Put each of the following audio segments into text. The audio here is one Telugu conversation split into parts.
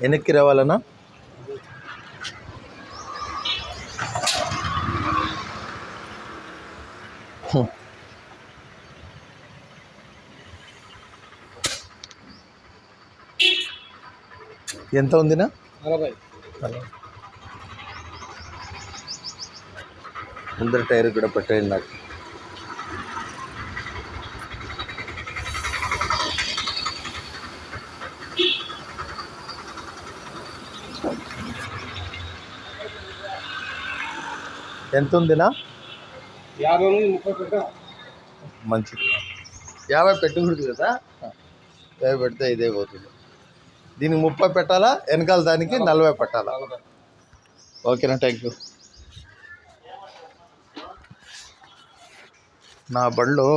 వెనక్కి రావాలన్నా ఎంత ఉందినా 40 ముందర టైర్ కూడా పెట్టేయండి నాకు. ఎంత ఉందినా 50 మంచిది. 50 పెట్టకూడదు కదా, 50 పెడితే ఇదే పోతుంది. దీనికి 30 పెట్టాలా, వెనకాల దానికి 40 పెట్టాలా? ఓకేనా, థ్యాంక్ యూ. నా బండిలో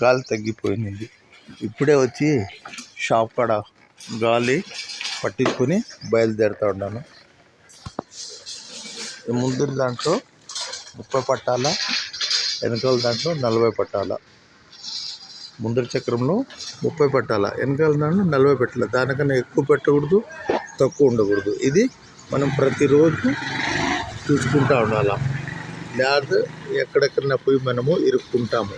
గాలి తగ్గిపోయింది. ఇప్పుడే వచ్చి షాప్ కాడ గాలి పట్టించుకొని బయలుదేరుతూ ఉన్నాను. ముందు దాంట్లో 30 పట్టాలా, వెనకాల దాంట్లో 40 పట్టాలా. ముందర చక్రంలో 30 పట్టాలా, వెనకాల దాంట్లో 40 పెట్టాలి. దానికన్నా ఎక్కువ పెట్టకూడదు, తక్కువ ఉండకూడదు. ఇది మనం ప్రతిరోజు చూసుకుంటూ ఉండాలి. లేదా ఎక్కడెక్కడన్నా పోయి మనము ఇరుక్కుంటాము.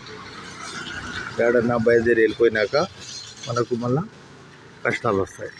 ఏడన్నా బయలుదేరి వెళ్ళిపోయినాక మనకు మళ్ళా కష్టాలు వస్తాయి.